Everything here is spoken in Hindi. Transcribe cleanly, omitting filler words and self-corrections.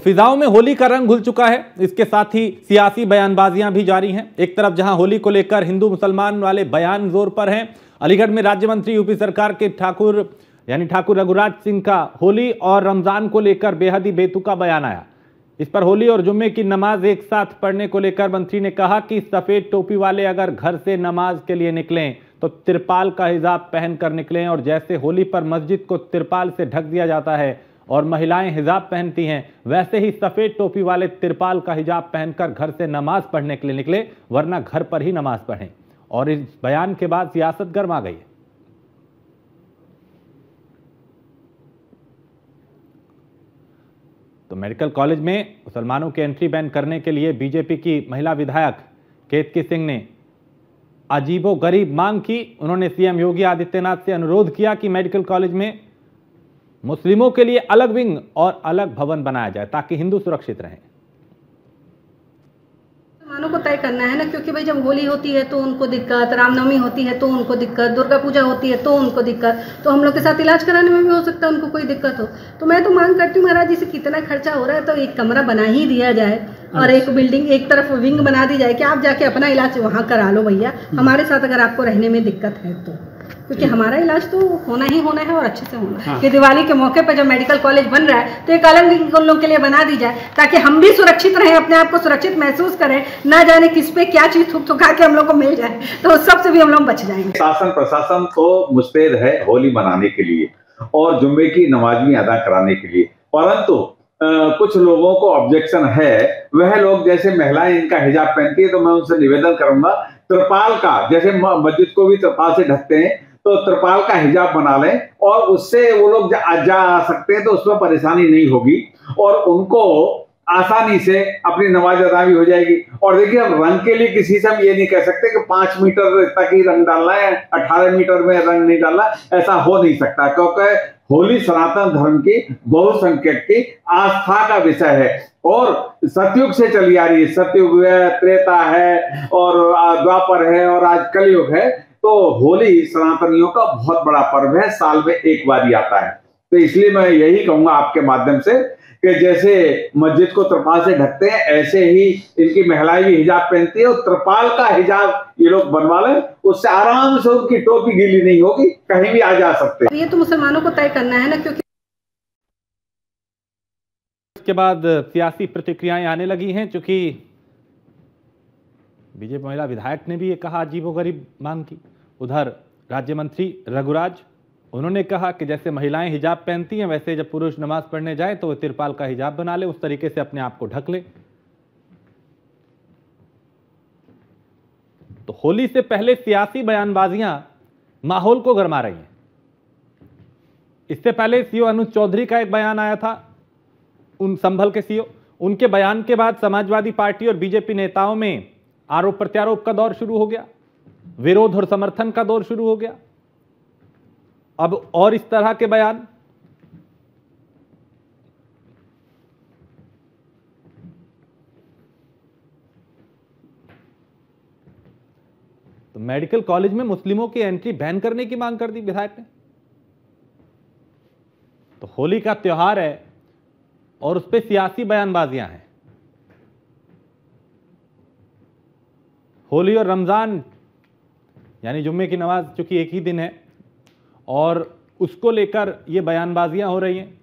फिजाओं में होली का रंग घुल चुका है। इसके साथ ही सियासी बयानबाजियां भी जारी हैं। एक तरफ जहां होली को लेकर हिंदू मुसलमान वाले बयान जोर पर हैं, अलीगढ़ में राज्य मंत्री यूपी सरकार के ठाकुर रघुराज सिंह का होली और रमजान को लेकर बेहद ही बेतुका बयान आया। इस पर होली और जुम्मे की नमाज एक साथ पढ़ने को लेकर मंत्री ने कहा कि सफेद टोपी वाले अगर घर से नमाज के लिए निकलें तो तिरपाल का हिजाब पहनकर निकलें, और जैसे होली पर मस्जिद को तिरपाल से ढक दिया जाता है और महिलाएं हिजाब पहनती हैं, वैसे ही सफेद टोपी वाले तिरपाल का हिजाब पहनकर घर से नमाज पढ़ने के लिए निकले, वरना घर पर ही नमाज पढ़ें। और इस बयान के बाद सियासत गर्मा गई है। तो मेडिकल कॉलेज में मुसलमानों की एंट्री बैन करने के लिए बीजेपी की महिला विधायक केतकी सिंह ने अजीबोगरीब मांग की। उन्होंने सीएम योगी आदित्यनाथ से अनुरोध किया कि मेडिकल कॉलेज में मुस्लिमों के लिए अलग विंग और अलग भवन बनाया जाए ताकि हिंदू सुरक्षित रहें। मुसलमानों को तय करना है ना, क्योंकि भाई जब होली होती है तो उनको दिक्कत, रामनवमी होती है तो उनको दिक्कत, दुर्गा पूजा होती है तो उनको दिक्कत, तो हम लोग के साथ इलाज कराने में भी हो सकता है उनको कोई दिक्कत हो। तो मैं तो मांग करती हूँ महाराज जी से, कितना खर्चा हो रहा है तो एक कमरा बना ही दिया जाए और एक बिल्डिंग एक तरफ विंग बना दी जाए कि आप जाके अपना इलाज वहाँ करा लो भैया, हमारे साथ अगर आपको रहने में दिक्कत है तो, क्योंकि हमारा इलाज तो होना ही होना है और अच्छे से होना है। कि दिवाली के मौके पर जब मेडिकल कॉलेज बन रहा है तो एक अलग विंग उन लोग के लिए बना दी जाए ताकि हम भी सुरक्षित रहें, अपने आप को सुरक्षित महसूस करें, ना जाने किस पे क्या चीज थुक थुका के हम लोग को मिल जाए, तो उस सब से भी हम लोग बच जाएंगे। शासन प्रशासन तो मुस्तैद है होली मनाने के लिए और जुम्मे की नमाज भी अदा कराने के लिए, परंतु कुछ लोगों को ऑब्जेक्शन है। वह लोग जैसे महिलाएं इनका हिजाब पहनती है तो मैं उनसे निवेदन करूंगा त्रिपाल का, जैसे मस्जिद को भी त्रिपाल से ढकते हैं तो त्रिपाल का हिजाब बना लें और उससे वो लोग जा सकते हैं तो उसमें परेशानी नहीं होगी और उनको आसानी से अपनी नमाज अदा भी हो जाएगी। और देखिए, अब रंग के लिए किसी से हम ये नहीं कह सकते कि 5 मीटर तक ही रंग डालना है, 18 मीटर में रंग नहीं डालना, ऐसा हो नहीं सकता, क्योंकि होली सनातन धर्म की बहुसंख्यक की आस्था का विषय है और सतयुग से चली आ रही है। सतयुग है, त्रेता है और द्वापर है और आज कलयुग है। तो होली सनातनियों का बहुत बड़ा पर्व है, साल में एक बार ही आता है। तो इसलिए मैं यही कहूंगा आपके माध्यम से कि जैसे मस्जिद को त्रिपाल से ढकते हैं ऐसे ही इनकी महिलाएं भी हिजाब पहनती है और त्रिपाल का हिजाब ये लोग बनवा लें, उससे आराम से उनकी टोपी गीली नहीं होगी, कहीं भी आ जा सकते हैं। ये तो मुसलमानों को तय करना है ना, क्योंकि इसके बाद सियासी प्रतिक्रियाएं आने लगी हैं, क्योंकि बीजेपी महिला विधायक ने भी ये कहा अजीबोगरीब मांग की। उधर राज्य मंत्री रघुराज, उन्होंने कहा कि जैसे महिलाएं हिजाब पहनती हैं वैसे जब पुरुष नमाज पढ़ने जाए तो वो तिरपाल का हिजाब बना ले, उस तरीके से अपने आप को ढक ले। तो होली से पहले सियासी बयानबाजियां माहौल को गरमा रही हैं। इससे पहले सीओ अनुज चौधरी का एक बयान आया था, उन संभल के सीओ, उनके बयान के बाद समाजवादी पार्टी और बीजेपी नेताओं में आरोप प्रत्यारोप का दौर शुरू हो गया, विरोध और समर्थन का दौर शुरू हो गया। अब और इस तरह के बयान। तो मेडिकल कॉलेज में मुस्लिमों की एंट्री बैन करने की मांग कर दी विधायक ने। तो होली का त्योहार है और उस पर सियासी बयानबाजियां हैं। होली और रमजान यानी जुम्मे की नमाज चूंकि एक ही दिन है और उसको लेकर ये बयानबाजियां हो रही हैं।